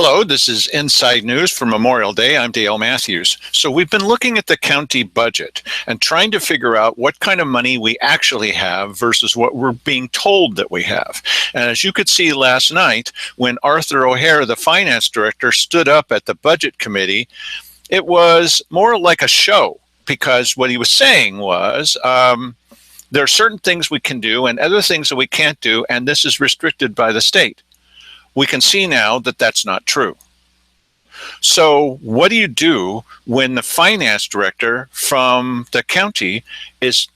Hello, this is Inside News for Memorial Day. I'm Dale Matthews. So we've been looking at the county budget and trying to figure out what kind of money we actually have versus what we're being told that we have. And as you could see last night, when Arthur O'Hare, the finance director, stood up at the budget committee, it was more like a show, because what he was saying was, there are certain things we can do and other things that we can't do, and this is restricted by the state. We can see now that that's not true. So what do you do when the finance director from the county is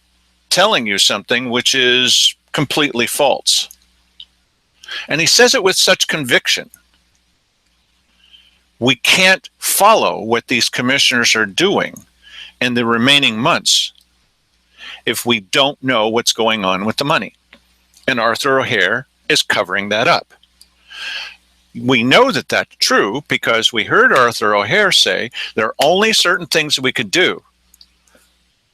telling you something which is completely false? And he says it with such conviction. We can't follow what these commissioners are doing in the remaining months if we don't know what's going on with the money. And Arthur O'Hare is covering that up. We know that that's true because we heard Arthur O'Hare say there are only certain things that we could do.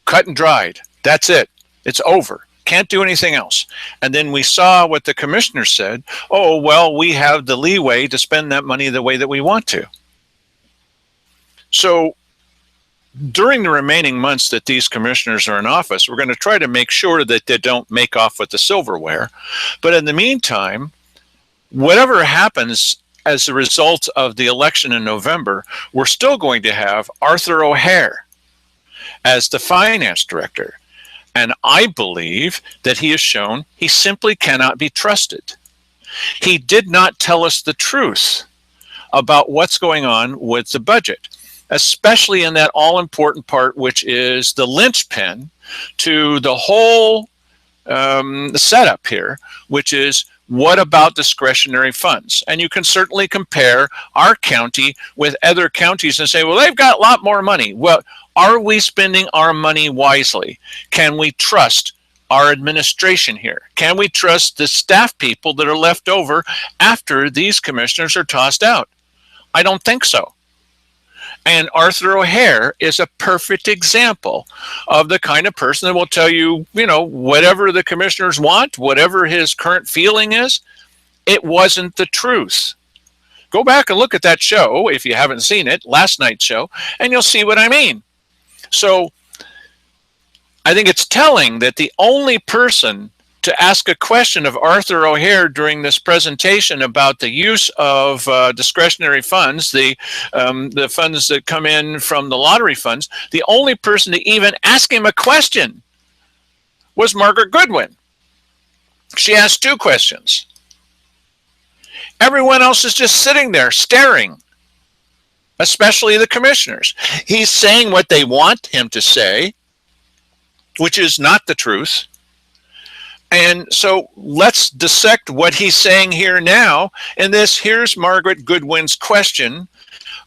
Cut and dried. That's it. It's over. Can't do anything else. And then we saw what the commissioner said. Oh, well, we have the leeway to spend that money the way that we want to. So during the remaining months that these commissioners are in office, we're going to try to make sure that they don't make off with the silverware. But in the meantime, whatever happens as a result of the election in November, we're still going to have Arthur O'Hare as the finance director. And I believe that he has shown he simply cannot be trusted. He did not tell us the truth about what's going on with the budget, especially in that all-important part, which is the linchpin to the whole setup here, which is, what about discretionary funds? And you can certainly compare our county with other counties and say, well, they've got a lot more money. Well, are we spending our money wisely? Can we trust our administration here? Can we trust the staff people that are left over after these commissioners are tossed out? I don't think so. And Arthur O'Hare is a perfect example of the kind of person that will tell you, whatever the commissioners want, whatever his current feeling is, it wasn't the truth. Go back and look at that show, if you haven't seen it, last night's show, and you'll see what I mean. So I think it's telling that the only person to ask a question of Arthur O'Hare during this presentation about the use of discretionary funds, the funds that come in from the lottery funds, the only person to even ask him a question was Margaret Goodwin. She asked 2 questions. Everyone else is just sitting there staring, especially the commissioners. He's saying what they want him to say, which is not the truth. And so let's dissect what he's saying here now. And here's Margaret Goodwin's question.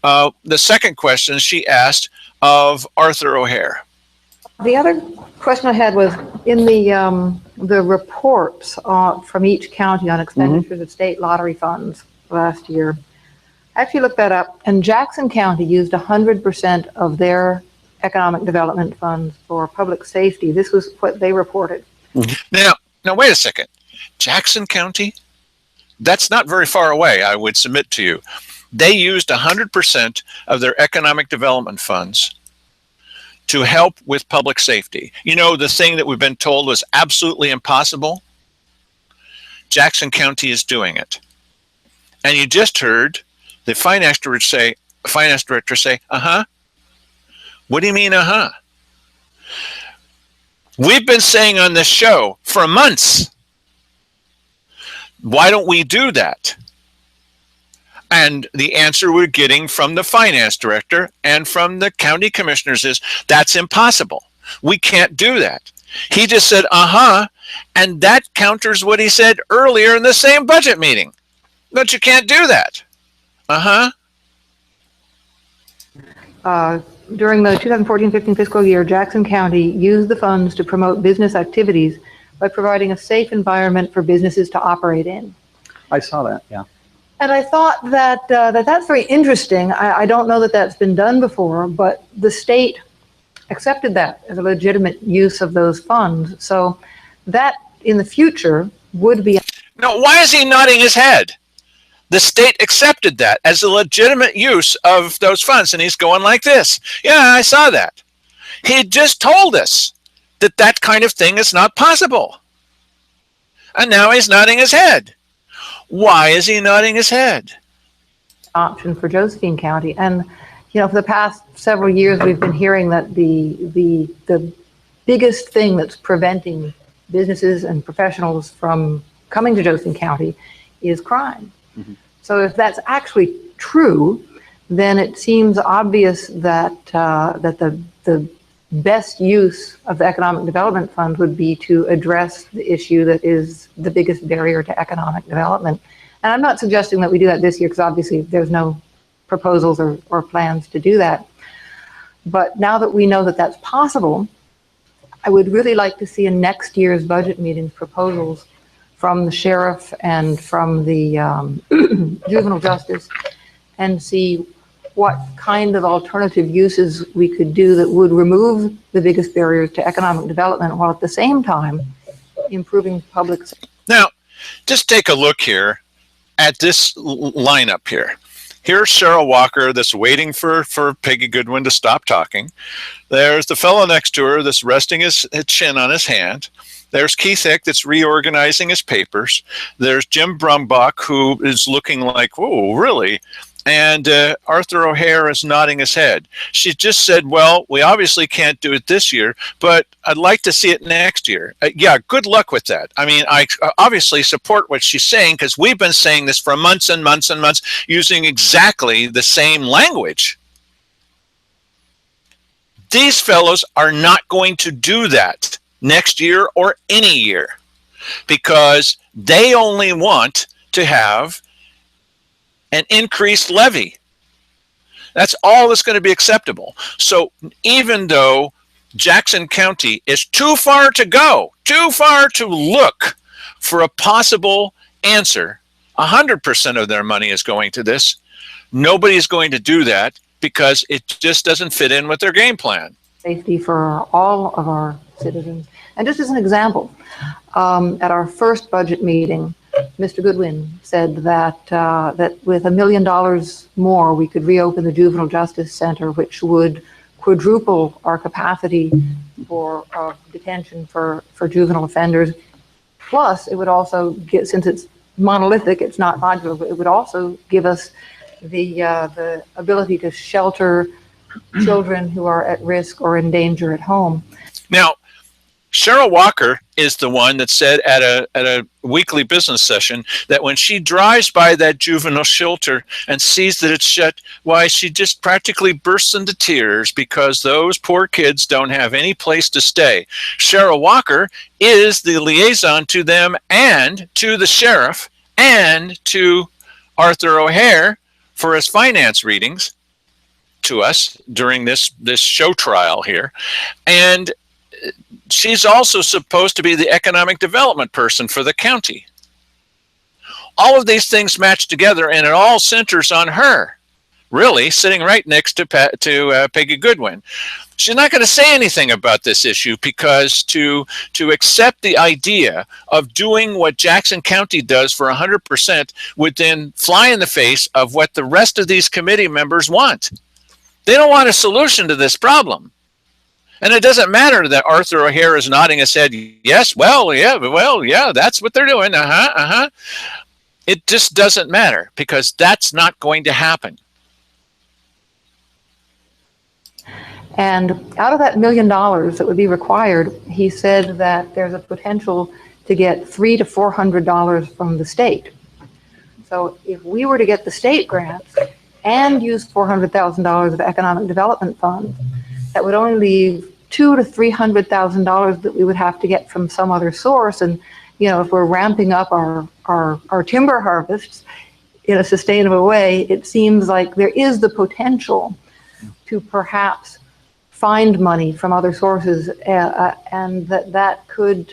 The second question she asked of Arthur O'Hare. The other question I had was in the reports from each county on expenditures of state lottery funds last year. I actually looked that up, and Jackson County used 100% of their economic development funds for public safety. This was what they reported. Now, wait a second. Jackson County? That's not very far away, I would submit to you. They used 100% of their economic development funds to help with public safety. The thing that we've been told was absolutely impossible? Jackson County is doing it. And you just heard the finance director say, uh-huh. What do you mean, uh-huh? We've been saying on this show for months, why don't we do that? And the answer we're getting from the finance director and from the county commissioners is, that's impossible. We can't do that. He just said, uh-huh, and that counters what he said earlier in the same budget meeting. But you can't do that. Uh-huh. During the 2014-15 fiscal year, Jackson County used the funds to promote business activities by providing a safe environment for businesses to operate in. I saw that, yeah. And I thought that that's very interesting. I don't know that that's been done before, but the state accepted that as a legitimate use of those funds. So that in the future would be... No, why is he nodding his head? The state accepted that as a legitimate use of those funds. And he's going like this. Yeah, I saw that. He just told us that that kind of thing is not possible. And now he's nodding his head. Why is he nodding his head? Option for Josephine County. And, you know, for the past several years, we've been hearing that the biggest thing that's preventing businesses and professionals from coming to Josephine County is crime. Mm-hmm. So if that's actually true, then it seems obvious that that the best use of the Economic Development Fund would be to address the issue that is the biggest barrier to economic development. And I'm not suggesting that we do that this year, because obviously there's no proposals or plans to do that. But now that we know that that's possible, I would really like to see in next year's budget meetings proposals from the sheriff and from the juvenile justice, and see what kind of alternative uses we could do that would remove the biggest barriers to economic development while at the same time improving public safety. Now, just take a look here at this lineup here. Here's Cheryl Walker that's waiting for Peggy Goodwin to stop talking. There's the fellow next to her that's resting his chin on his hand. There's Keith Hick that's reorganizing his papers. There's Jim Brumbach, who is looking like, whoa, really? And Arthur O'Hare is nodding his head. She just said, well, we obviously can't do it this year, but I'd like to see it next year. Yeah, good luck with that. I mean, I obviously support what she's saying, because we've been saying this for months and months and months, using exactly the same language. These fellows are not going to do that next year or any year, because they only want to have an increased levy. That's all that's going to be acceptable. So even though Jackson County is too far to go, too far to look for a possible answer, 100% of their money is going to this. Nobody's going to do that because it just doesn't fit in with their game plan. Safety for all of our citizens. And just as an example, at our first budget meeting, Mr. Goodwin said that that with $1 million more, we could reopen the Juvenile Justice Center, which would quadruple our capacity for detention for juvenile offenders. Plus, it would also get, since it's monolithic, it's not modular, but it would also give us the ability to shelter children who are at risk or in danger at home. Now, Cheryl Walker is the one that said at a weekly business session that when she drives by that juvenile shelter and sees that it's shut, why, she just practically bursts into tears because those poor kids don't have any place to stay. Cheryl Walker is the liaison to them and to the sheriff and to Arthur O'Hare for his finance readings to us during this show trial here. And she's also supposed to be the economic development person for the county. All of these things match together, and it all centers on her, really, sitting right next to Peggy Goodwin. She's not going to say anything about this issue because to accept the idea of doing what Jackson County does for 100% would then fly in the face of what the rest of these committee members want. They don't want a solution to this problem. And it doesn't matter that Arthur O'Hare is nodding his head, yes, well, yeah, that's what they're doing, It just doesn't matter because that's not going to happen. And out of that $1 million that would be required, he said that there's a potential to get $300 to $400 from the state. So if we were to get the state grants and use $400,000 of economic development funds, that would only leave $200,000 to $300,000 that we would have to get from some other source. And, you know, if we're ramping up our timber harvests in a sustainable way, it seems like there is the potential to perhaps find money from other sources, and that could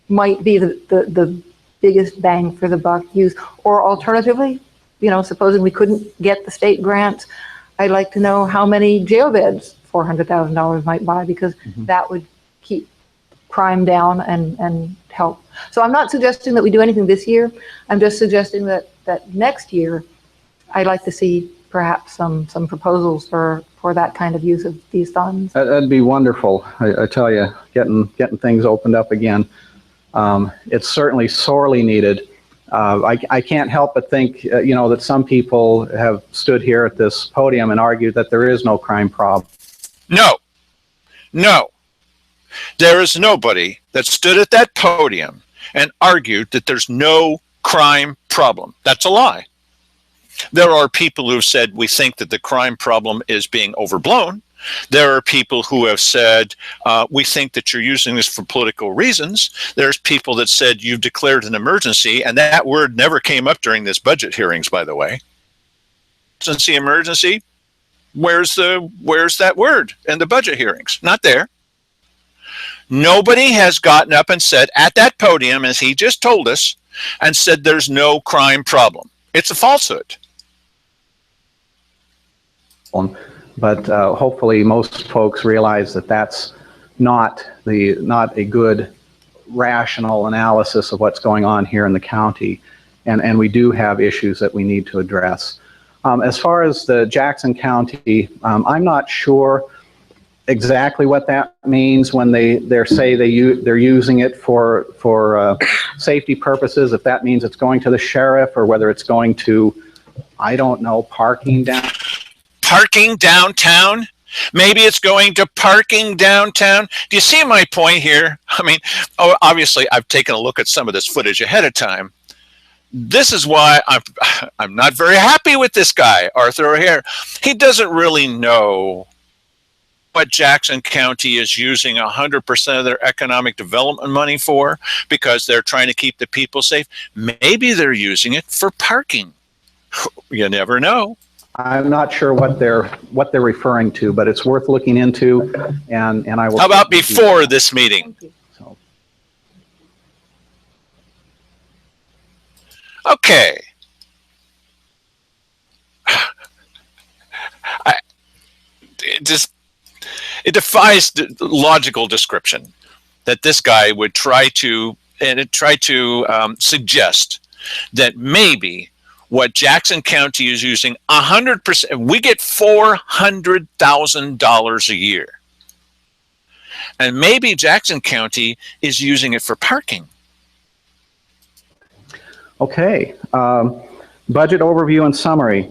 might be the biggest bang for the buck use. Or alternatively, you know, supposing we couldn't get the state grants, I'd like to know how many jail beds $400,000 might buy, because that would keep crime down and help. So I'm not suggesting that we do anything this year. I'm just suggesting that next year, I'd like to see perhaps some proposals for that kind of use of these funds. That'd be wonderful. I tell you, getting things opened up again. It's certainly sorely needed. I can't help but think, that some people have stood here at this podium and argued that there is no crime problem. No. There is nobody that stood at that podium and argued that there's no crime problem. That's a lie. There are people who have said we think that the crime problem is being overblown. There are people who have said we think that you're using this for political reasons. There's people that said you've declared an emergency, and that word never came up during this budget hearings, by the way. Emergency. Where's that word in the budget hearings? Not there. Nobody has gotten up and said at that podium, as he just told us, and said there's no crime problem. It's a falsehood. But hopefully most folks realize that that's not a good rational analysis of what's going on here in the county, and we do have issues that we need to address. As far as the Jackson County, I'm not sure exactly what that means when they say they're using it for safety purposes. If that means it's going to the sheriff or whether it's going to, I don't know, parking downtown. Maybe it's going to parking downtown. Do you see my point here? I mean, obviously I've taken a look at some of this footage ahead of time. This is why I'm not very happy with this guy, Arthur O'Hare. He doesn't really know what Jackson County is using 100% of their economic development money for, because they're trying to keep the people safe. Maybe they're using it for parking. You never know. I'm not sure what they're referring to, but it's worth looking into, and I will. How about before this meeting? So. Okay. It defies logical description that this guy would try to suggest that maybe what Jackson County is using 100%, we get $400,000 a year. And maybe Jackson County is using it for parking. Okay, budget overview and summary.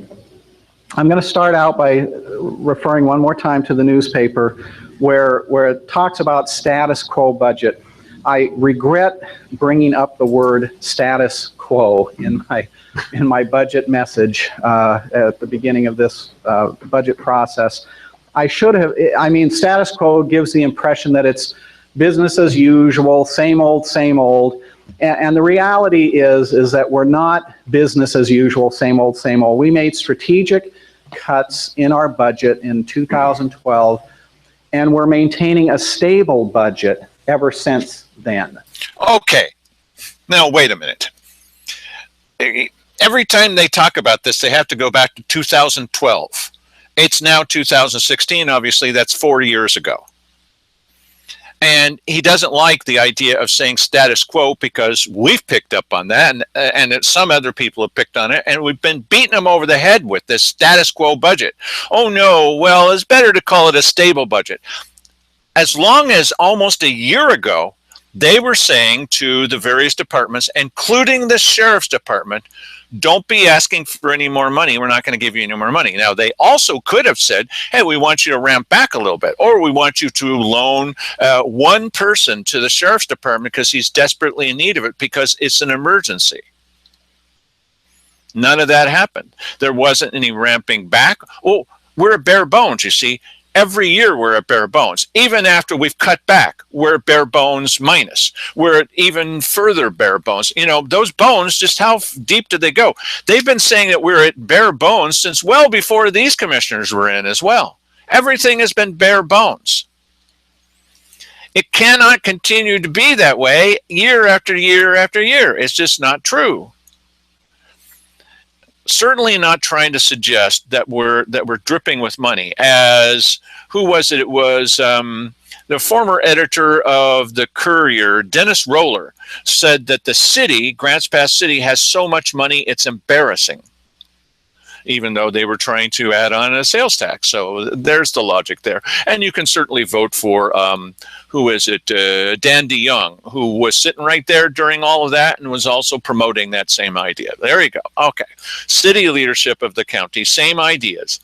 I'm going to start out by referring one more time to the newspaper where it talks about status quo budget. I regret bringing up the word status quo in my budget message at the beginning of this budget process. I should have, status quo gives the impression that it's business as usual, same old, same old. And the reality is that we're not business as usual, same old, same old. We made strategic cuts in our budget in 2012, and we're maintaining a stable budget ever since then. Okay. Now, wait a minute. Every time they talk about this, they have to go back to 2012. It's now 2016. Obviously, that's 4 years ago. And he doesn't like the idea of saying status quo because we've picked up on that, and some other people have picked on it, and we've been beating them over the head with this status quo budget. Oh no, well, it's better to call it a stable budget. As long as almost a year ago, they were saying to the various departments, including the sheriff's department, don't be asking for any more money. We're not going to give you any more money. Now, they also could have said, hey, we want you to ramp back a little bit, or we want you to loan one person to the sheriff's department because he's desperately in need of it because it's an emergency. None of that happened. There wasn't any ramping back. Oh, we're at bare bones, you see. Every year we're at bare bones. Even after we've cut back, we're at bare bones minus. We're at even further bare bones. You know, those bones, just how deep did they go? They've been saying that we're at bare bones since well before these commissioners were in as well. Everything has been bare bones. It cannot continue to be that way year after year after year. It's just not true. Certainly not trying to suggest that we're dripping with money. As who was it? It was the former editor of the Courier, Dennis Roller, said that the city, Grants Pass City, has so much money it's embarrassing, even though they were trying to add on a sales tax. So there's the logic there. And you can certainly vote for, who is it, Dan DeYoung, who was sitting right there during all of that and was also promoting that same idea. There you go. Okay. City leadership of the county, same ideas.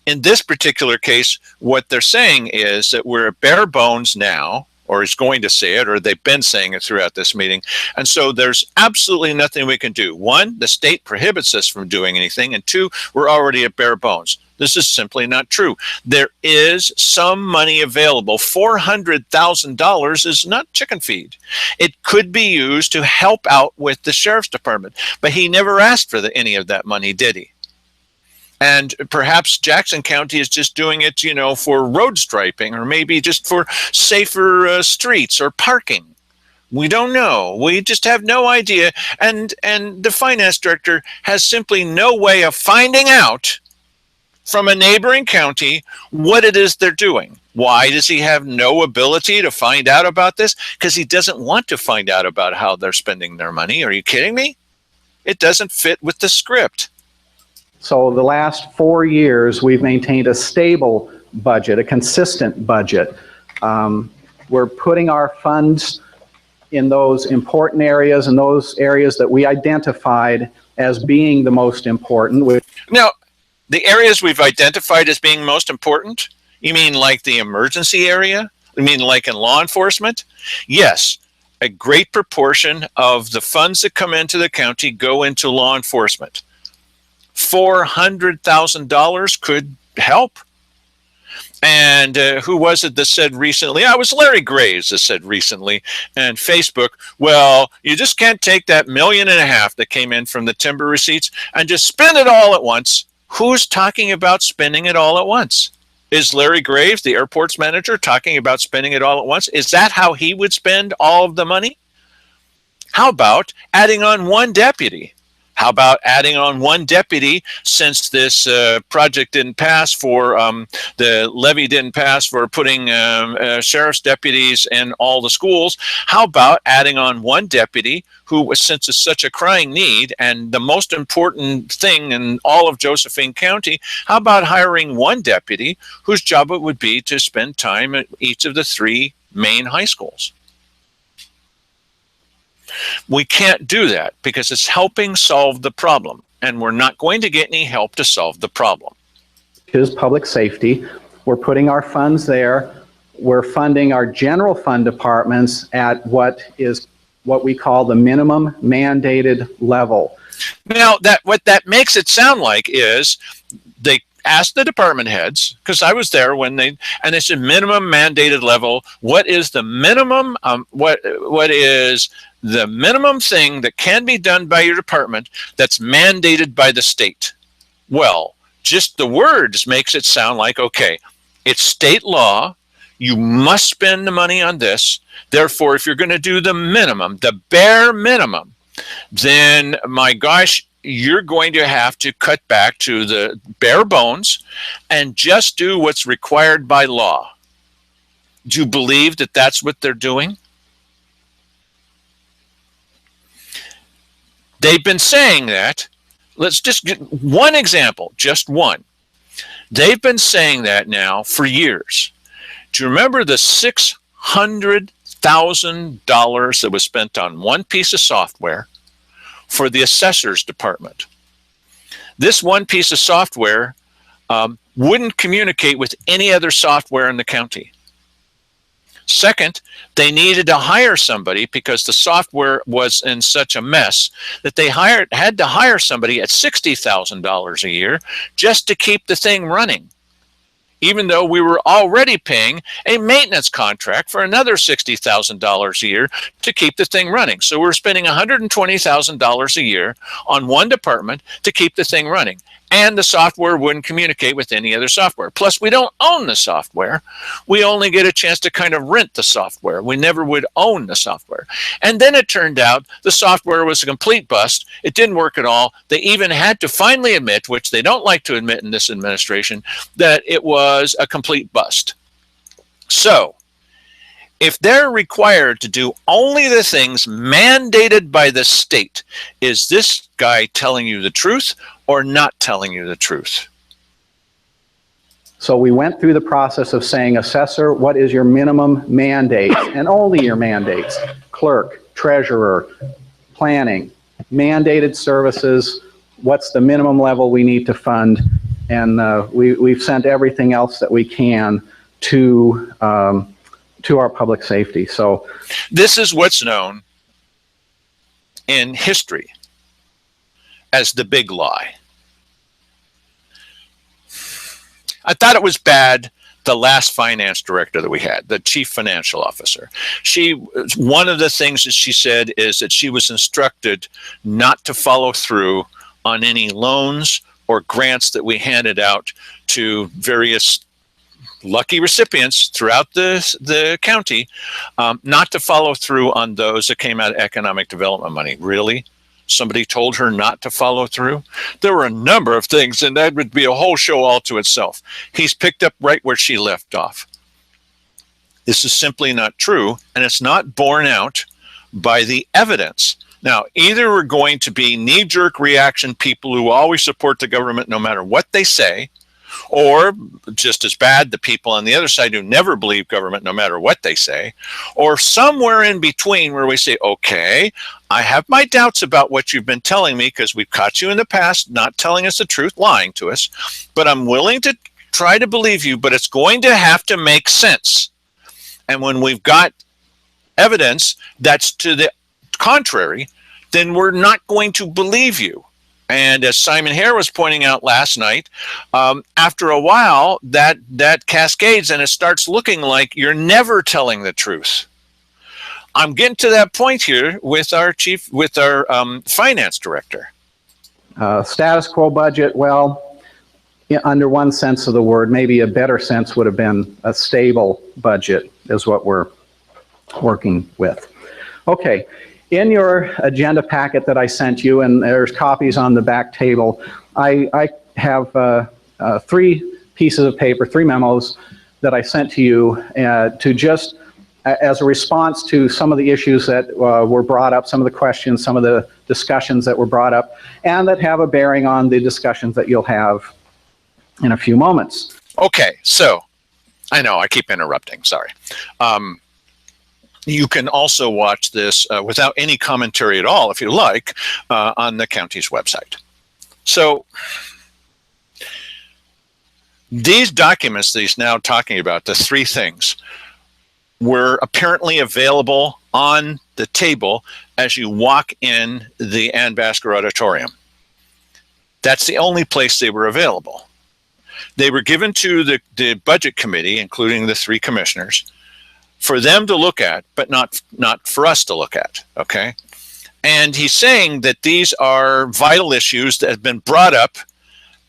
In this particular case, what they're saying is that we're at bare bones now, or is going to say it, or they've been saying it throughout this meeting. And so there's absolutely nothing we can do. One, the state prohibits us from doing anything. And two, we're already at bare bones. This is simply not true. There is some money available. $400,000 is not chicken feed. It could be used to help out with the sheriff's department, but he never asked for any of that money, did he? And perhaps Jackson County is just doing it, you know, for road striping, or maybe just for safer streets or parking. We don't know. We just have no idea. And the finance director has simply no way of finding out from a neighboring county what it is they're doing. Why does he have no ability to find out about this? Because he doesn't want to find out about how they're spending their money. Are you kidding me? It doesn't fit with the script. So the last 4 years, we've maintained a stable budget, a consistent budget. We're putting our funds in those important areas and those areas that we identified as being the most important. Now, the areas we've identified as being most important, you mean like the emergency area? You mean like in law enforcement? Yes, a great proportion of the funds that come into the county go into law enforcement. $400,000 could help. And who was it that said recently? It was Larry Graves that said recently, and Facebook, well, you just can't take that $1.5 million that came in from the timber receipts and just spend it all at once. Who's talking about spending it all at once? Is Larry Graves, the airport's manager, talking about spending it all at once? Is that how he would spend all of the money? How about adding on one deputy? How about adding on one deputy, since this project didn't pass for, the levy didn't pass for putting sheriff's deputies in all the schools? How about adding on one deputy who, since it's such a crying need and the most important thing in all of Josephine County, how about hiring one deputy whose job it would be to spend time at each of the 3 main high schools? We can't do that because it's helping solve the problem, and we're not going to get any help to solve the problem. Is public safety. We're putting our funds there. We're funding our general fund departments at what we call the minimum mandated level. Now, what that makes it sound like is they asked the department heads, because I was there when they said minimum mandated level. What is the minimum? What is the minimum thing that can be done by your department that's mandated by the state? Well, just the words makes it sound like, okay, it's state law. You must spend the money on this. Therefore, if you're going to do the minimum, the bare minimum, then my gosh, you're going to have to cut back to the bare bones and just do what's required by law. Do you believe that that's what they're doing? They've been saying that. Let's just get one example, just one. They've been saying that now for years. Do you remember the $600,000 that was spent on one piece of software for the assessor's department? This one piece of software wouldn't communicate with any other software in the county. Second, they needed to hire somebody because the software was in such a mess that they had to hire somebody at $60,000 a year just to keep the thing running, even though we were already paying a maintenance contract for another $60,000 a year to keep the thing running. So we're spending $120,000 a year on one department to keep the thing running. And the software wouldn't communicate with any other software. Plus, we don't own the software. We only get a chance to kind of rent the software. We never would own the software. And then it turned out the software was a complete bust. It didn't work at all. They even had to finally admit, which they don't like to admit in this administration, that it was a complete bust. So, if they're required to do only the things mandated by the state, is this guy telling you the truth or not telling you the truth? So we went through the process of saying, assessor, what is your minimum mandate? And only your mandates. Clerk, treasurer, planning, mandated services, what's the minimum level we need to fund? And we've sent everything else that we can to our public safety. So this is what's known in history as the big lie. I thought it was bad, the last finance director that we had, the chief financial officer. One of the things that she said is that she was instructed not to follow through on any loans or grants that we handed out to various lucky recipients throughout the county, not to follow through on those that came out of economic development money. Really? Somebody told her not to follow through? There were a number of things, and that would be a whole show all to itself. He's picked up right where she left off. This is simply not true, and it's not borne out by the evidence. Now, either we're going to be knee-jerk reaction people who always support the government no matter what they say, or just as bad, the people on the other side who never believe government no matter what they say, or somewhere in between where we say, okay, I have my doubts about what you've been telling me because we've caught you in the past not telling us the truth, lying to us, but I'm willing to try to believe you, but it's going to have to make sense. And when we've got evidence that's to the contrary, then we're not going to believe you. And as Simon Hare was pointing out last night, after a while, that cascades and it starts looking like you're never telling the truth. I'm getting to that point here with our finance director. Status quo budget, well, under one sense of the word, maybe a better sense would have been a stable budget is what we're working with. Okay. In your agenda packet that I sent you, and there's copies on the back table, I have 3 pieces of paper, 3 memos that I sent to you to just, as a response to some of the issues that were brought up, some of the questions, some of the discussions that were brought up, and that have a bearing on the discussions that you'll have in a few moments. Okay, so I know I keep interrupting, sorry. You can also watch this without any commentary at all, if you like, on the county's website. So these documents that he's now talking about, the 3 things, were apparently available on the table as you walk in the Ann Basker Auditorium. That's the only place they were available. They were given to the budget committee, including the 3 commissioners, for them to look at, but not for us to look at, okay? And he's saying that these are vital issues that have been brought up.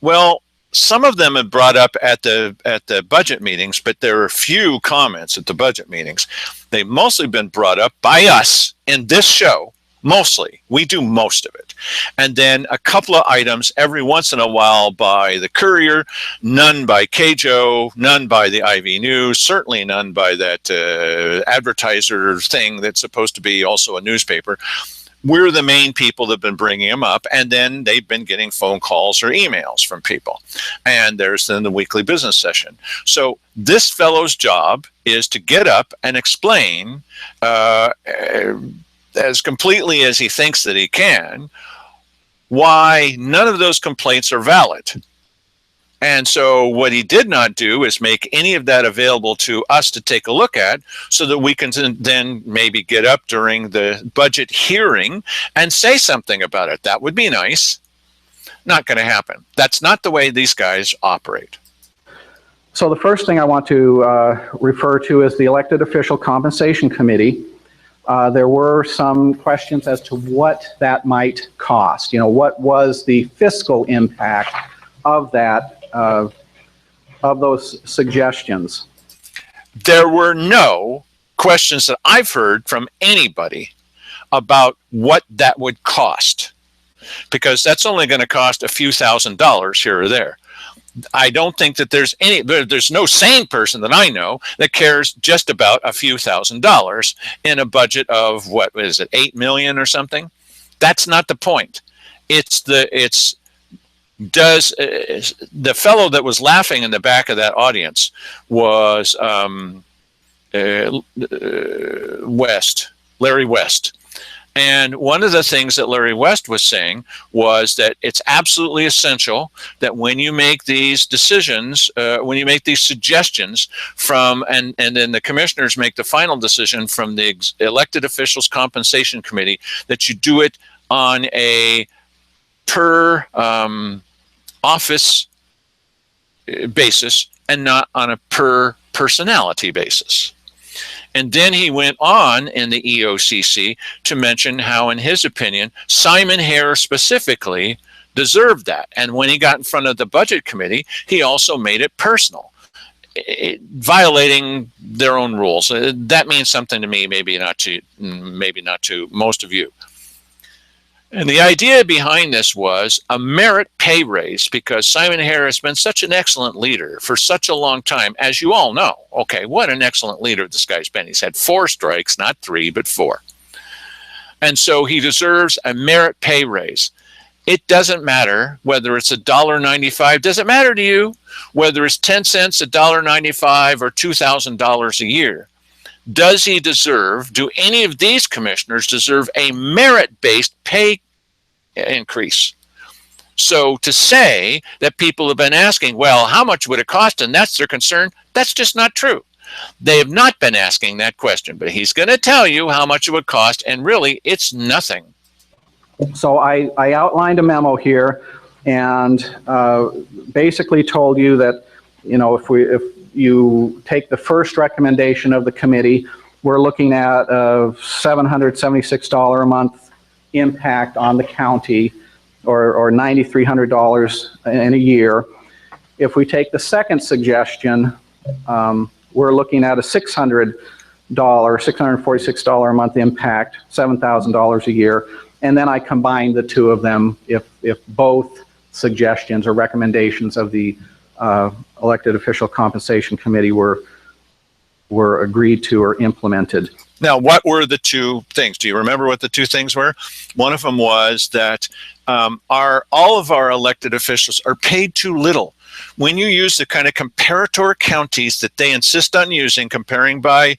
Well, some of them have brought up at the budget meetings, but there are few comments at the budget meetings. They've mostly been brought up by us in this show, mostly. We do most of it. And then a couple of items every once in a while by the Courier, none by KJO, none by the IV News, certainly none by that advertiser thing that's supposed to be also a newspaper. We're the main people that have been bringing them up, and then they've been getting phone calls or emails from people. And there's then the weekly business session. So this fellow's job is to get up and explain as completely as he thinks that he can, why none of those complaints are valid. And so what he did not do is make any of that available to us to take a look at so that we can then maybe get up during the budget hearing and say something about it. That would be nice. Not going to happen. That's not the way these guys operate. So the first thing I want to refer to is the Elected Official Compensation Committee. There were some questions as to what that might cost. You know, what was the fiscal impact of that, of those suggestions? There were no questions that I've heard from anybody about what that would cost, because that's only going to cost a few $1,000s here or there. I don't think that there's no sane person that I know that cares just about a few $1,000s in a budget of, what is it, 8 million or something? That's not the point. The fellow that was laughing in the back of that audience was Larry West. And one of the things that Larry West was saying was that it's absolutely essential that when you make these decisions, when you make these suggestions and then the commissioners make the final decision from the elected officials compensation committee, that you do it on a per office basis and not on a per personality basis. And then he went on in the EOCC to mention how, in his opinion, Simon Hare specifically deserved that. And when he got in front of the budget committee, he also made it personal, violating their own rules. That means something to me, maybe not to most of you. And the idea behind this was a merit pay raise, because Simon Hare has been such an excellent leader for such a long time, as you all know. Okay, what an excellent leader this guy's been. He's had 4 strikes, not 3, but 4. And so he deserves a merit pay raise. It doesn't matter whether it's $1.95. Does it matter to you whether it's 10 cents, $1.95, or $2,000 a year? Do any of these commissioners deserve a merit-based pay increase? So to say that people have been asking, well, how much would it cost, and that's their concern, that's just not true. They have not been asking that question, but he's going to tell you how much it would cost, and really, it's nothing. So I outlined a memo here and basically told you that, if you take the first recommendation of the committee, we're looking at a $776 a month impact on the county, or $9,300 in a year. If we take the second suggestion, we're looking at a $646 a month impact, $7,000 a year. And then I combined the two of them if both suggestions or recommendations of the elected official compensation committee were agreed to or implemented. Now, what were the 2 things? Do you remember what the 2 things were? One of them was that all of our elected officials are paid too little. When you use the kind of comparator counties that they insist on using, comparing by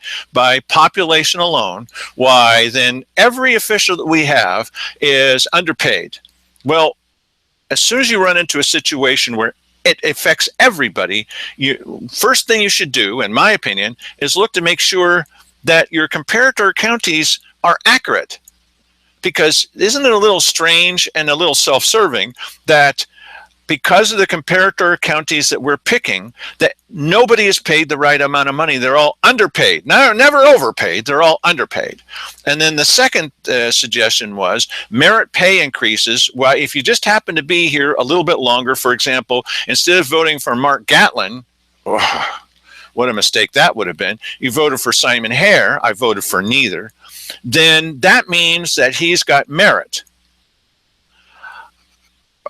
population alone, why then every official that we have is underpaid. Well, as soon as you run into a situation where it affects everybody, first thing you should do, in my opinion, is look to make sure that your comparator counties are accurate. Because isn't it a little strange and a little self-serving that because of the comparator counties that we're picking, that nobody is paid the right amount of money? They're all underpaid. Never overpaid. They're all underpaid. And then the second suggestion was merit pay increases. Well, if you just happen to be here a little bit longer, for example, instead of voting for Mark Gatlin, what a mistake that would have been, you voted for Simon Hare, I voted for neither, then that means that he's got merit.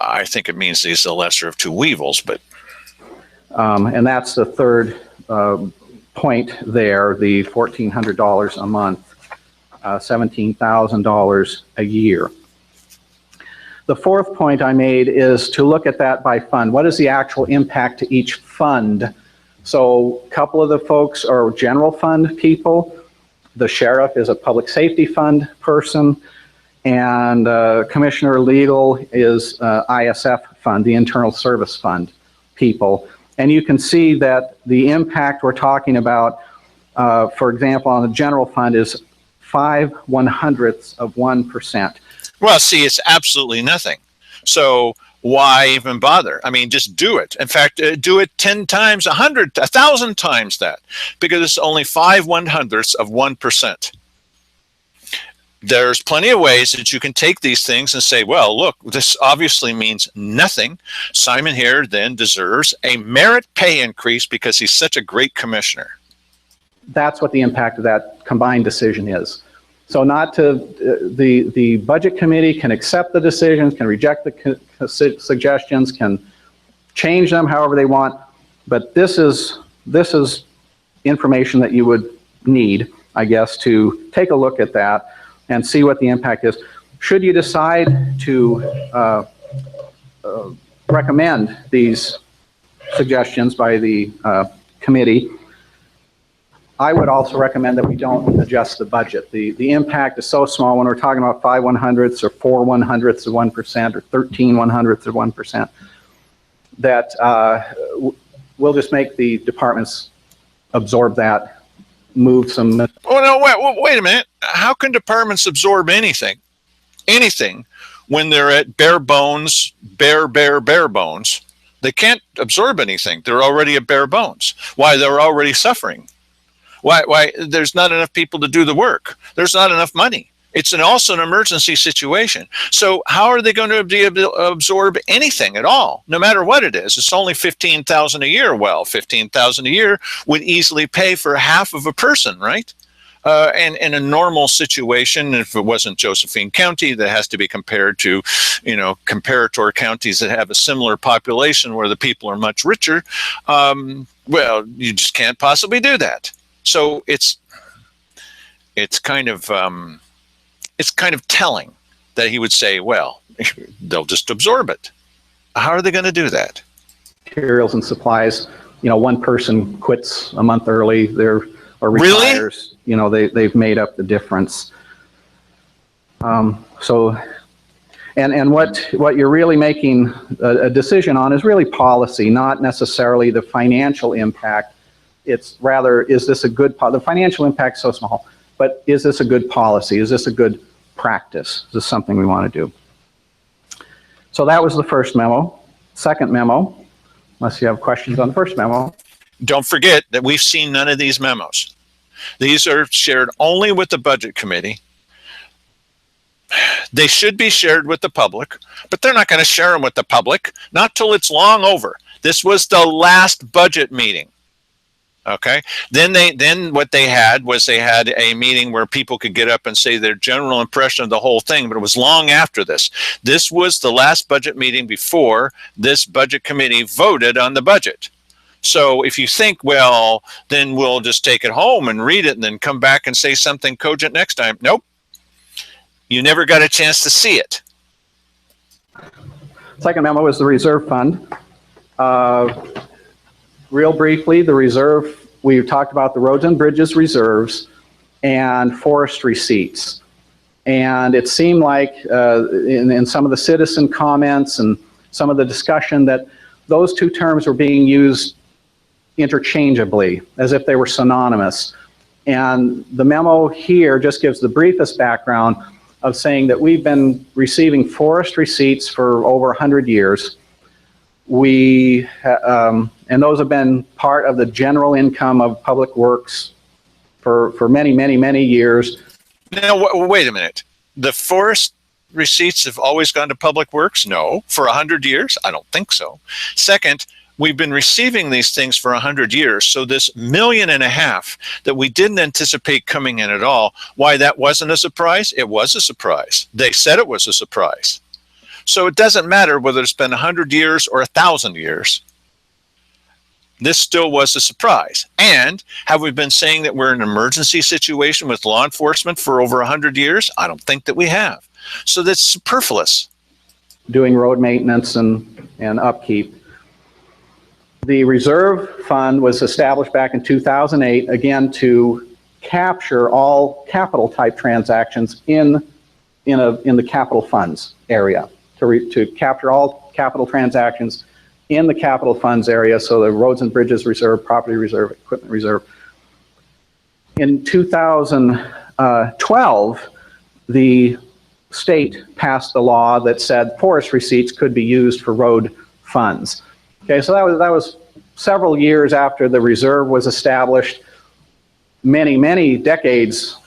I think it means he's the lesser of 2 evils, but. And that's the third point there, the $1,400 a month, $17,000 a year. The fourth point I made is to look at that by fund. What is the actual impact to each fund? So a couple of the folks are general fund people. The sheriff is a public safety fund person. And Commissioner Legal is ISF fund, the Internal Service Fund people. And you can see that the impact we're talking about, for example, on the general fund is 0.05%. Well, see, it's absolutely nothing. So why even bother? I mean, just do it. In fact, do it 10 times, 100, 1,000 times that, because it's only 0.05%. There's plenty of ways that you can take these things and say, well, look, this obviously means nothing. Simon Hare then deserves a merit pay increase because he's such a great commissioner. That's what the impact of that combined decision is. So not to, the budget committee can accept the decisions, can reject the suggestions, can change them however they want, but this is information that you would need, I guess, to take a look at that and see what the impact is. Should you decide to recommend these suggestions by the committee, I would also recommend that we don't adjust the budget. The impact is so small when we're talking about 5/100ths or 4/100ths of 1% or 13/100ths of 1%, that we'll just make the departments absorb that, move some. Oh, no, wait a minute. How can departments absorb anything when they're at bare bones, bare bones? They can't absorb anything. They're already at bare bones. Why? They're already suffering. Why? There's not enough people to do the work. There's not enough money. It's also an emergency situation. So how are they going to be able to absorb anything at all, no matter what it is? It's only $15,000 a year. Well, $15,000 a year would easily pay for half of a person, right? And in a normal situation, if it wasn't Josephine County, that has to be compared to, comparator counties that have a similar population where the people are much richer. Well, you just can't possibly do that. So it's kind of telling that he would say, well, they'll just absorb it. How are they going to do that? Materials and supplies. One person quits a month early, or retires. Really? They've made up the difference. So, and what you're really making a decision on is really policy, not necessarily the financial impact. It's rather, is this a good, the financial impact is so small, but is this a good policy? Is this a good practice? Is this something we want to do? So that was the first memo. Second memo, unless you have questions on the first memo. Don't forget that we've seen none of these memos. These are shared only with the budget committee. They should be shared with the public, but they're not going to share them with the public, not till it's long over. This was the last budget meeting. Okay. Then what they had was they had a meeting where people could get up and say their general impression of the whole thing, but it was long after this. This was the last budget meeting before this budget committee voted on the budget. So if you think, well, then we'll just take it home and read it and then come back and say something cogent next time. Nope. You never got a chance to see it. Second memo is the reserve fund. Real briefly, the reserve, we talked about the roads and bridges reserves and forest receipts. And it seemed like in some of the citizen comments and some of the discussion that those two terms were being used interchangeably, as if they were synonymous. And the memo here just gives the briefest background of saying that we've been receiving forest receipts for over 100 years. And those have been part of the general income of public works for many, many, many years. Now, wait a minute. The forest receipts have always gone to public works? No. For 100 years? I don't think so. Second, we've been receiving these things for 100 years. So this $1.5 million that we didn't anticipate coming in at all, why that wasn't a surprise? It was a surprise. They said it was a surprise. So it doesn't matter whether it's been 100 years or 1,000 years. This still was a surprise. And have we been saying that we're in an emergency situation with law enforcement for over 100 years? I don't think that we have. So that's superfluous. Doing road maintenance and upkeep. The reserve fund was established back in 2008, again, to capture all capital type transactions in the capital funds area, to capture all capital transactions in the capital funds area, so the roads and bridges reserve, property reserve, equipment reserve. In 2012, the state passed the law that said forest receipts could be used for road funds. Okay, so that was several years after the reserve was established, many, many decades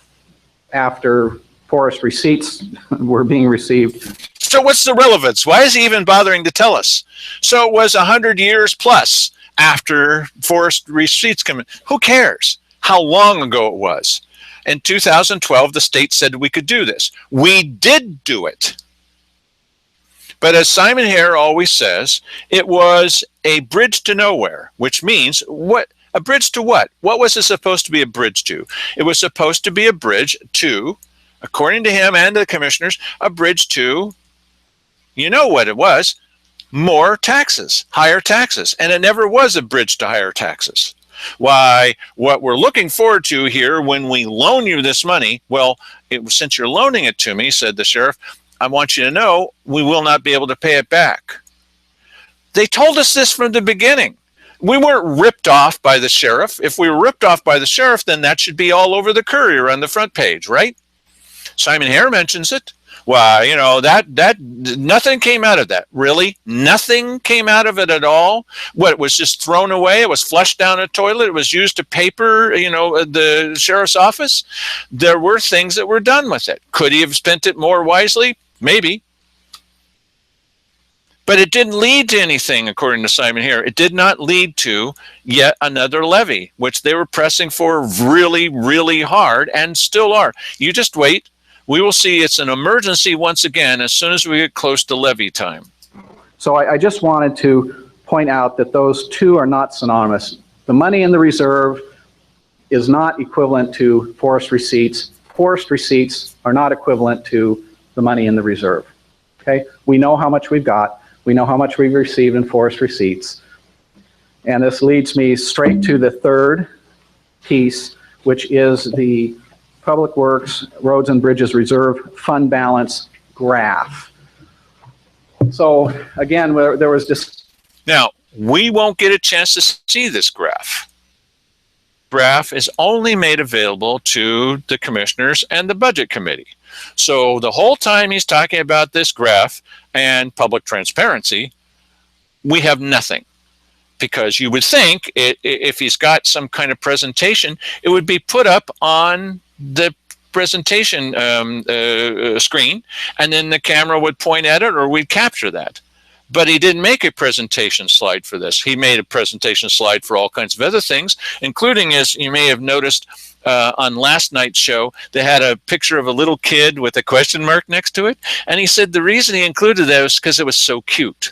after forest receipts were being received. So what's the relevance? Why is he even bothering to tell us? So it was 100 years plus after forest receipts come in. Who cares how long ago it was? In 2012, the state said we could do this. We did do it. But as Simon Hare always says, it was a bridge to nowhere, which means what? A bridge to what? What was it supposed to be a bridge to? It was supposed to be a bridge to, according to him and the commissioners, a bridge to, you know what it was, more taxes, higher taxes. And it never was a bridge to higher taxes. Why, what we're looking forward to here when we loan you this money, well, since you're loaning it to me, said the sheriff, I want you to know we will not be able to pay it back. They told us this from the beginning. We weren't ripped off by the sheriff. If we were ripped off by the sheriff, then that should be all over the Courier on the front page, right? Simon Hare mentions it. Why, you know, that nothing came out of that. Really? Nothing came out of it at all? What, it was just thrown away? It was flushed down a toilet? It was used to paper, you know, the sheriff's office? There were things that were done with it. Could he have spent it more wisely? Maybe. But it didn't lead to anything, according to Simon Hare. It did not lead to yet another levy, which they were pressing for really, really hard and still are. You just wait. We will see it's an emergency once again as soon as we get close to levy time. So I just wanted to point out that those two are not synonymous. The money in the reserve is not equivalent to forest receipts. Forest receipts are not equivalent to the money in the reserve. Okay? We know how much we've got. We know how much we've received in forest receipts. And this leads me straight to the third piece, which is the Public Works, Roads and Bridges Reserve Fund Balance graph. So again, there was this. Now, we won't get a chance to see this graph. Graph is only made available to the commissioners and the budget committee. So the whole time he's talking about this graph and public transparency, we have nothing. Because you would think if he's got some kind of presentation, it would be put up on the presentation screen, and then the camera would point at it or we'd capture that. But he didn't make a presentation slide for this. He made a presentation slide for all kinds of other things, including, as you may have noticed on last night's show, they had a picture of a little kid with a question mark next to it. And he said the reason he included that was because it was so cute.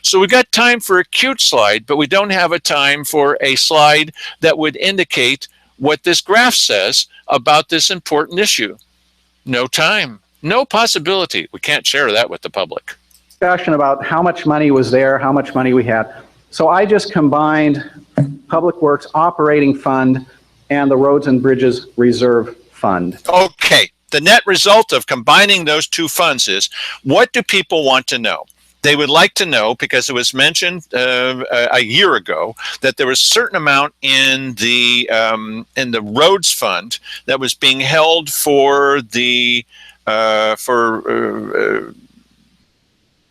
So we got time for a cute slide, but we don't have a time for a slide that would indicate what this graph says about this important issue. No time, no possibility. We can't share that with the public. Discussion about how much money was there, how much money we had. So I just combined Public Works Operating Fund and the Roads and Bridges Reserve Fund. Okay, the net result of combining those two funds is, what do people want to know? They would like to know, because it was mentioned a year ago, that there was a certain amount in the roads fund that was being held for the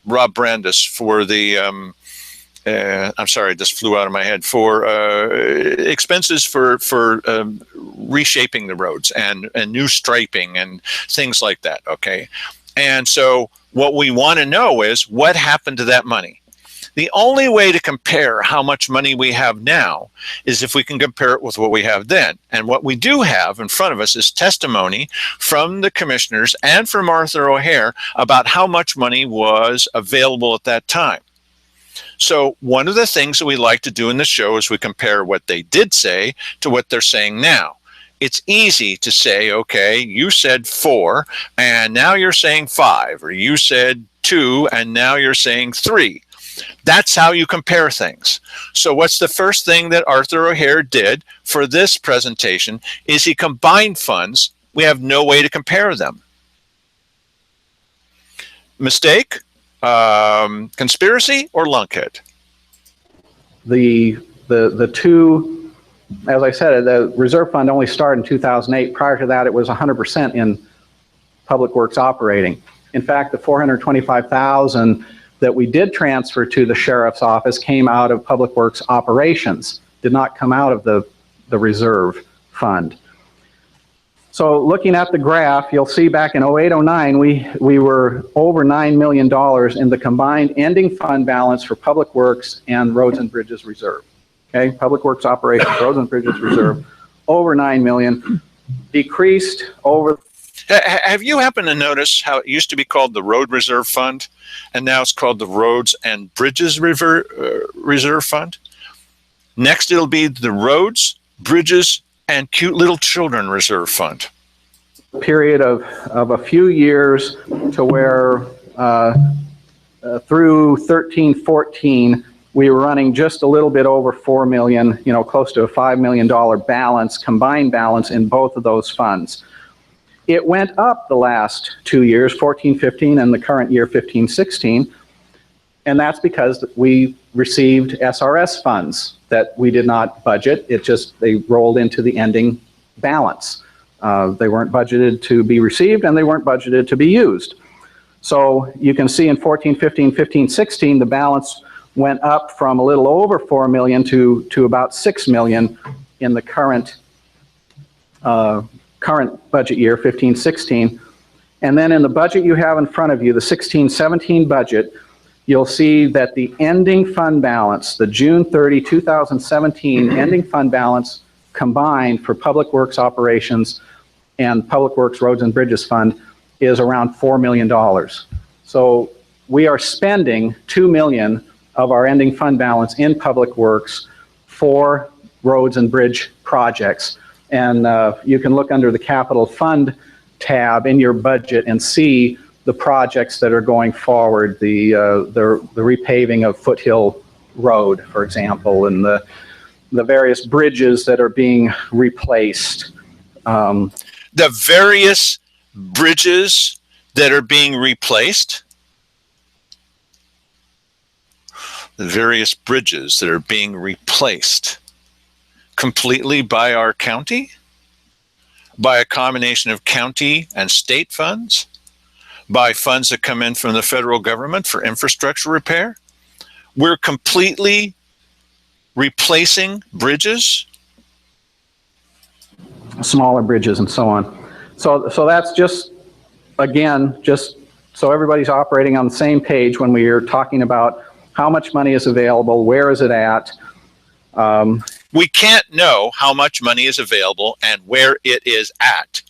Rob Brandis, for the I'm sorry, this flew out of my head, for expenses for reshaping the roads and new striping and things like that. Okay, and so what we want to know is what happened to that money. The only way to compare how much money we have now is if we can compare it with what we have then. And what we do have in front of us is testimony from the commissioners and from Arthur O'Hare about how much money was available at that time. So one of the things that we like to do in the show is we compare what they did say to what they're saying now. It's easy to say, okay, you said 4 and now you're saying 5, or you said 2 and now you're saying 3. That's how you compare things. So what's the first thing that Arthur O'Hare did for this presentation is he combined funds. We have no way to compare them. Mistake, conspiracy, or lunkhead? The two, as I said, the reserve fund only started in 2008. Prior to that, it was 100% in Public Works operating. In fact, the $425,000 that we did transfer to the sheriff's office came out of Public Works operations, did not come out of the reserve fund. So looking at the graph, you'll see back in 08-09, we were over $9 million in the combined ending fund balance for Public Works and Roads and Bridges Reserve. Okay, Public Works operations, Roads and Bridges Reserve, over $9 million, decreased over. Have you happened to notice how it used to be called the Road Reserve Fund, and now it's called the Roads and Bridges Reserve Fund? Next, it'll be the Roads, Bridges, and Cute Little Children Reserve Fund. Period of a few years to where through 13-14, we were running just a little bit over 4 million, close to a $5 million balance, combined balance in both of those funds. It went up the last 2 years, 14-15, and the current year, 15-16, and that's because we received SRS funds that we did not budget. They rolled into the ending balance. They weren't budgeted to be received, and they weren't budgeted to be used. So you can see in 14-15, 15-16, the balance went up from a little over 4 million to about 6 million in the current budget year, 15-16. And then in the budget you have in front of you, the 16-17 budget, you'll see that the ending fund balance, the June 30, 2017 ending fund balance combined for Public Works operations and Public Works Roads and Bridges Fund is around $4 million. So we are spending $2 million of our ending fund balance in Public Works for roads and bridge projects. And you can look under the capital fund tab in your budget and see the projects that are going forward, the repaving of Foothill Road, for example, and the various bridges that are being replaced. The various bridges that are being replaced? The various bridges that are being replaced completely by our county? By a combination of county and state funds? By funds that come in from the federal government for infrastructure repair? We're completely replacing bridges? Smaller bridges and so on. So that's just, again, just so everybody's operating on the same page when we are talking about how much money is available, where is it at. We can't know how much money is available and where it is at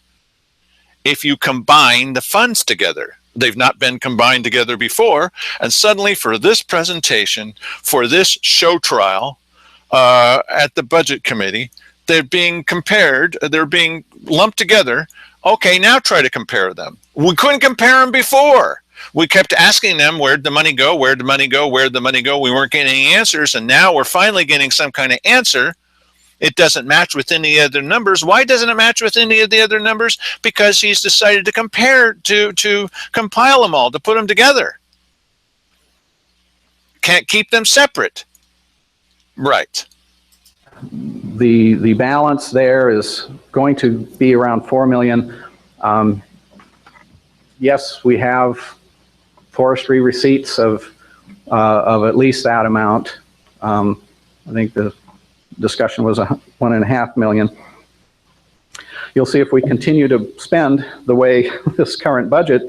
if you combine the funds together. They've not been combined together before, and suddenly for this presentation, for this show trial at the budget committee, they're being compared, they're being lumped together. Okay, now try to compare them. We couldn't compare them before. We kept asking them, where'd the money go? Where'd the money go? Where'd the money go? We weren't getting any answers, and now we're finally getting some kind of answer. It doesn't match with any other numbers. Why doesn't it match with any of the other numbers? Because he's decided to compare, to compile them all, to put them together. Can't keep them separate. Right. The balance there is going to be around 4 million. Yes, we have forestry receipts of at least that amount. I think the discussion was 1.5 million. You'll see if we continue to spend the way this current budget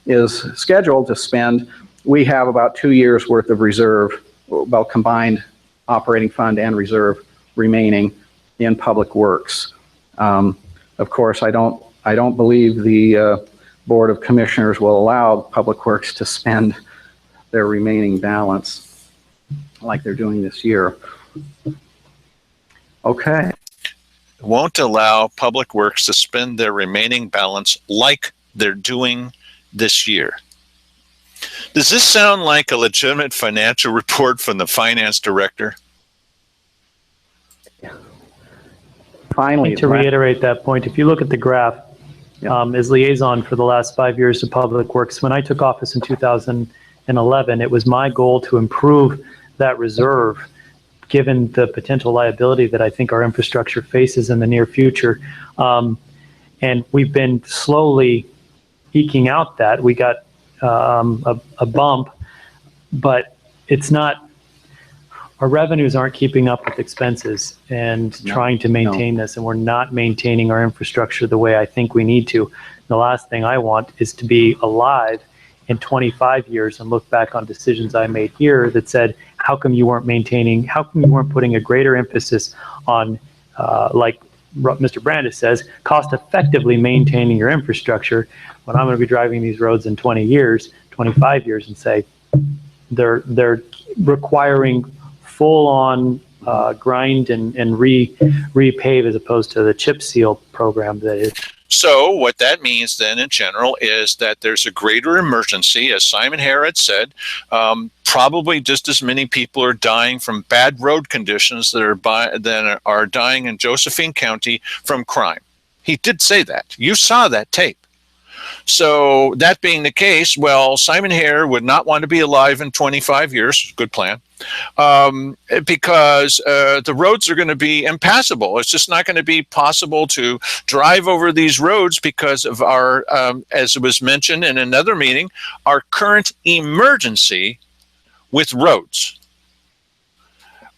is scheduled to spend, we have about 2 years worth of reserve, about combined operating fund and reserve remaining in Public Works. Of course, I don't believe the Board of Commissioners will allow Public Works to spend their remaining balance like they're doing this year. Okay. Won't allow Public Works to spend their remaining balance like they're doing this year. Does this sound like a legitimate financial report from the finance director? Finally, To reiterate that point, if you look at the graph, as liaison for the last 5 years of Public Works, when I took office in 2011, it was my goal to improve that reserve given the potential liability that I think our infrastructure faces in the near future. And we've been slowly eking out that. We got a bump, but it's not, our revenues aren't keeping up with expenses and trying to maintain this, and we're not maintaining our infrastructure the way I think we need to. The last thing I want is to be alive in 25 years and look back on decisions I made here that said, how come you weren't maintaining, how come you weren't putting a greater emphasis on like Mr. Brandis says, cost effectively maintaining your infrastructure, when I'm going to be driving these roads in 20 years, 25 years, and say they're requiring full on grind and repave as opposed to the chip seal program that is. So what that means then in general is that there's a greater emergency, as Simon Harrod said. Probably just as many people are dying from bad road conditions than are dying in Josephine County from crime. He did say that. You saw that tape. So that being the case, well, Simon Hare would not want to be alive in 25 years. Good plan. Because the roads are going to be impassable. It's just not going to be possible to drive over these roads because of our, as was mentioned in another meeting, our current emergency with roads.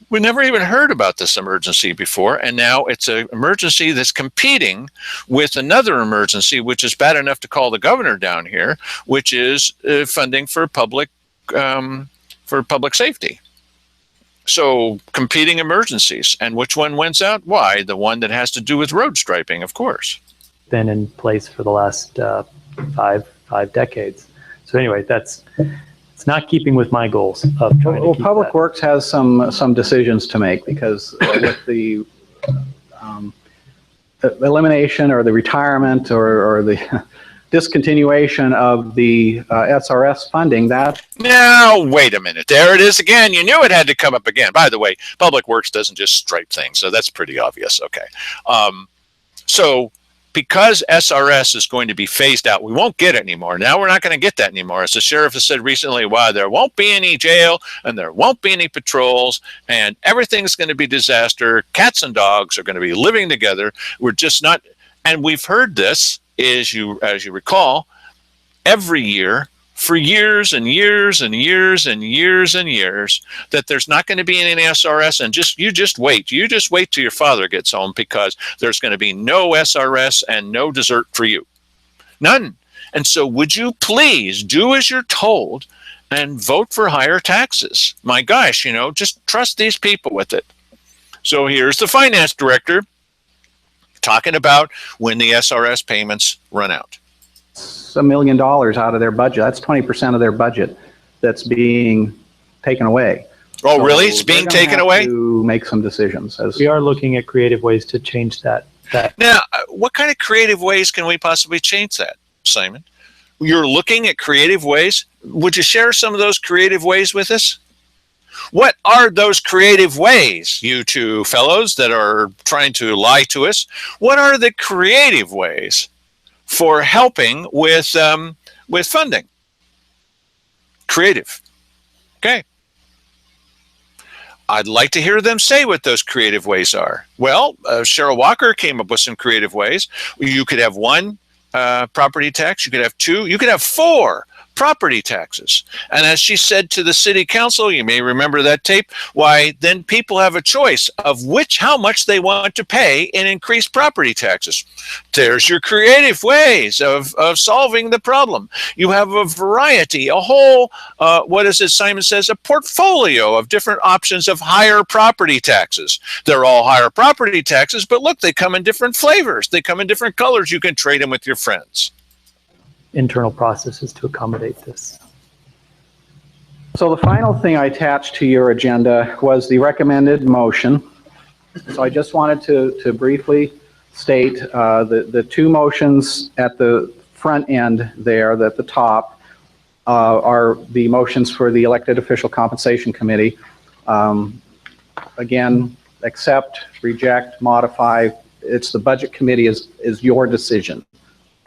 We never even heard about this emergency before, and now it's an emergency that's competing with another emergency, which is bad enough to call the governor down here, which is funding for public safety. So competing emergencies, and which one wins out? Why? The one that has to do with road striping, of course. Been in place for the last five decades. So anyway, it's not keeping with my goals of trying to keep Public that. Works has some decisions to make, because with the elimination or the retirement or the discontinuation of the SRS funding, that... Now, wait a minute. There it is again. You knew it had to come up again. By the way, Public Works doesn't just stripe things, so that's pretty obvious. Okay. So because SRS is going to be phased out, we won't get it anymore. Now we're not going to get that anymore. As the sheriff has said recently, wow, there won't be any jail and there won't be any patrols and everything's going to be disaster. Cats and dogs are going to be living together. We're just not, and we've heard this, as you recall, every year for years and years and years and years and years, that there's not going to be any SRS, and you just wait till your father gets home, because there's going to be no SRS and no dessert for you. None. And so would you please do as you're told and vote for higher taxes? My gosh, just trust these people with it. So here's the finance director talking about when the SRS payments run out. $1 million out of their budget. That's 20% of their budget that's being taken away. Oh, really? It's being taken away? To make some decisions. We are looking at creative ways to change that. Now, what kind of creative ways can we possibly change that, Simon? You're looking at creative ways. Would you share some of those creative ways with us? What are those creative ways, you two fellows that are trying to lie to us? What are the creative ways for helping with funding? Creative. Okay. I'd like to hear them say what those creative ways are. Well, Cheryl Walker came up with some creative ways. You could have one property tax. You could have two. You could have four property taxes. And as she said to the city council, you may remember that tape, why then people have a choice of how much they want to pay in increased property taxes. There's your creative ways of solving the problem. You have a variety, a whole, Simon says, a portfolio of different options of higher property taxes. They're all higher property taxes, but look, they come in different flavors. They come in different colors. You can trade them with your friends. Internal processes to accommodate this. So the final thing I attached to your agenda was the recommended motion. So I just wanted to briefly state the two motions at the front end there, at the top, are the motions for the Elected Official Compensation Committee. Again, accept, reject, modify. It's the Budget Committee is your decision.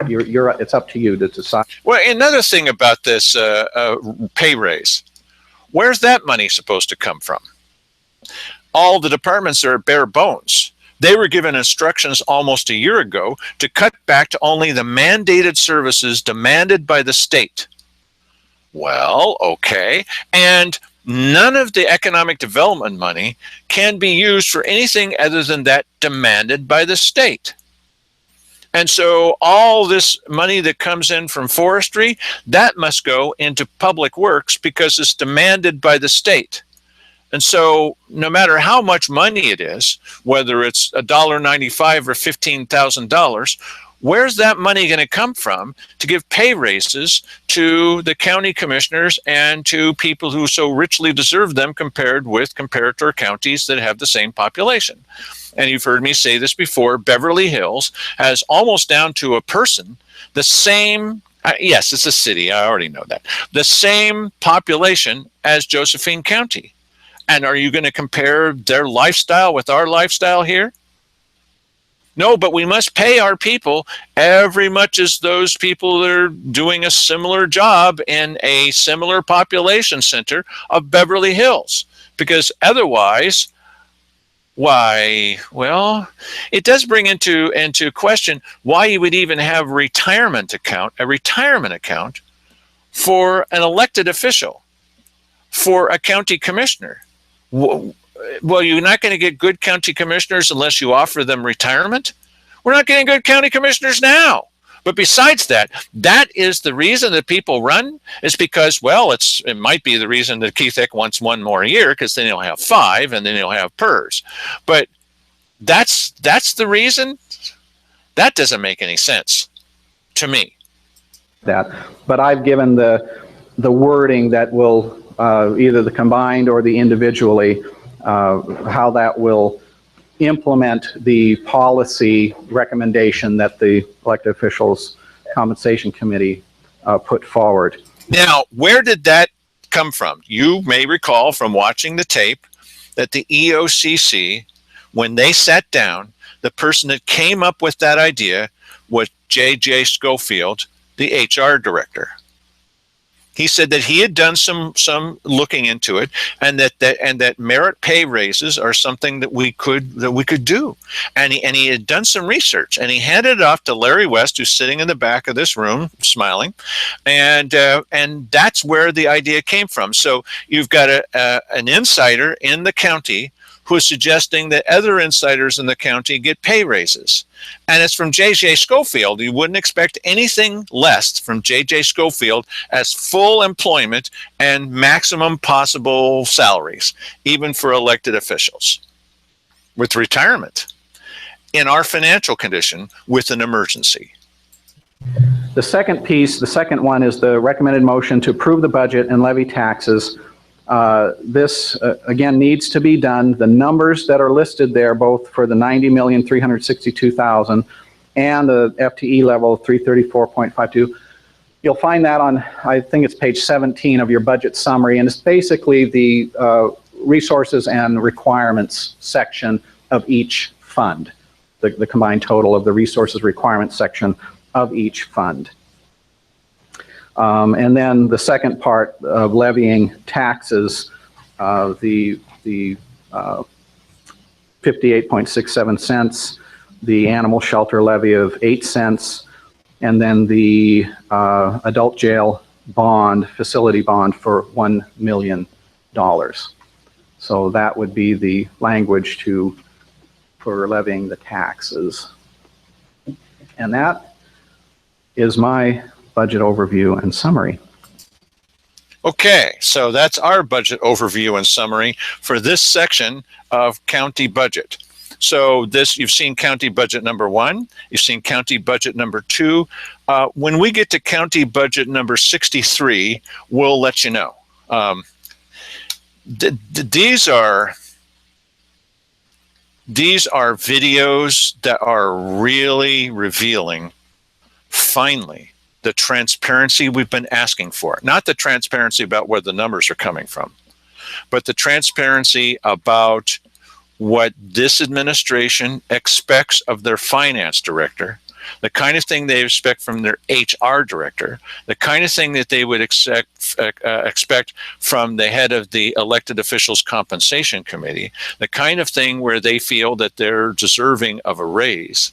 It's up to you to decide. Well, another thing about this pay raise, where's that money supposed to come from? All the departments are bare bones. They were given instructions almost a year ago to cut back to only the mandated services demanded by the state. Well, okay. And none of the economic development money can be used for anything other than that demanded by the state. And so all this money that comes in from forestry, that must go into public works because it's demanded by the state. And so no matter how much money it is, whether it's $1.95 or $15,000, where's that money going to come from to give pay raises to the county commissioners and to people who so richly deserve them compared with comparator counties that have the same population? And you've heard me say this before, Beverly Hills has almost down to a person the same, yes, it's a city, I already know that, the same population as Josephine County. And are you going to compare their lifestyle with our lifestyle here? No, but we must pay our people every much as those people that are doing a similar job in a similar population center of Beverly Hills. Because otherwise, why? Well, it does bring into question why you would even have a retirement account for an elected official, for a county commissioner. Well, you're not going to get good county commissioners unless you offer them retirement. We're not getting good county commissioners now. But besides that, that is the reason that people run, is because, well, it might be the reason that Keithick wants one more year, because then he'll have 5 and then he'll have PERS. But that's the reason. That doesn't make any sense to me. But I've given the wording that will either the combined or the individually, how that will implement the policy recommendation that the elected officials compensation committee put forward. Now, where did that come from? You may recall from watching the tape that the EOCC, when they sat down, the person that came up with that idea was J.J. Schofield, the HR director. He said that he had done some looking into it, and that merit pay raises are something that we could do. And he had done some research, and he handed it off to Larry West, who's sitting in the back of this room smiling, and that's where the idea came from. So you've got an insider in the county who is suggesting that other insiders in the county get pay raises. And it's from J.J. Schofield. You wouldn't expect anything less from J.J. Schofield as full employment and maximum possible salaries, even for elected officials, with retirement, in our financial condition, with an emergency. The second one is the recommended motion to approve the budget and levy taxes. This, again, needs to be done. The numbers that are listed there, both for the $90,362,000 and the FTE level 334.52, you'll find that on, I think it's page 17 of your budget summary, and it's basically the resources and requirements section of each fund, the combined total of the resources requirements section of each fund. And then the second part of levying taxes, the 58.67 cents, the animal shelter levy of 8 cents, and then the adult jail bond, facility bond for $1 million. So that would be the language for levying the taxes. And that is my budget overview and summary. Okay, so that's our budget overview and summary for this section of county budget. So this, you've seen county budget number 1, you've seen county budget number 2. When we get to county budget number 63, we'll let you know. These are videos that are really revealing, finally, the transparency we've been asking for. Not the transparency about where the numbers are coming from, but the transparency about what this administration expects of their finance director, the kind of thing they expect from their HR director, the kind of thing that they would expect from the head of the elected officials compensation committee, the kind of thing where they feel that they're deserving of a raise,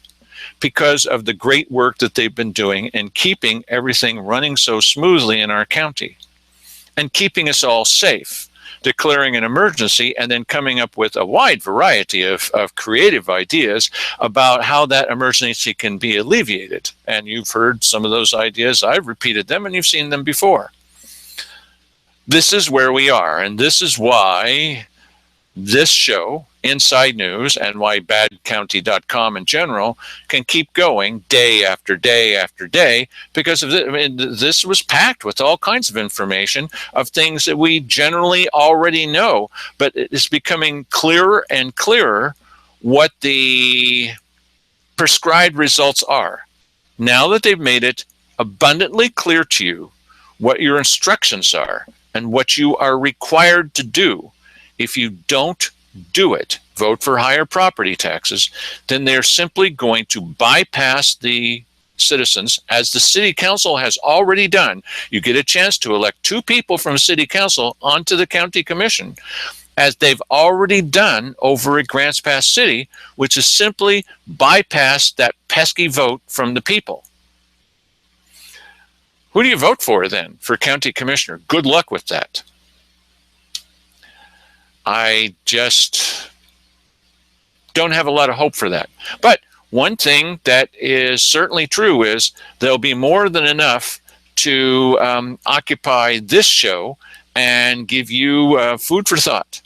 because of the great work that they've been doing in keeping everything running so smoothly in our county and keeping us all safe, declaring an emergency, and then coming up with a wide variety of creative ideas about how that emergency can be alleviated. And you've heard some of those ideas. I've repeated them, and you've seen them before. This is where we are, and this is why this show, Inside News, and why badcounty.com in general can keep going day after day after day because of this. I mean, this was packed with all kinds of information of things that we generally already know, but it's becoming clearer and clearer what the prescribed results are. Now that they've made it abundantly clear to you what your instructions are and what you are required to do, if you don't do it, vote for higher property taxes, then they're simply going to bypass the citizens, as the city council has already done. You get a chance to elect 2 people from city council onto the county commission, as they've already done over at Grants Pass City, which is simply bypass that pesky vote from the people. Who do you vote for then for county commissioner? Good luck with that. I just don't have a lot of hope for that. But one thing that is certainly true is there'll be more than enough to occupy this show and give you food for thought.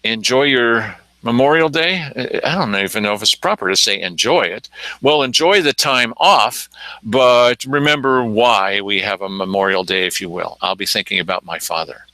Enjoy your Memorial Day. I don't even know if it's proper to say enjoy it. Well, enjoy the time off, but remember why we have a Memorial Day, if you will. I'll be thinking about my father.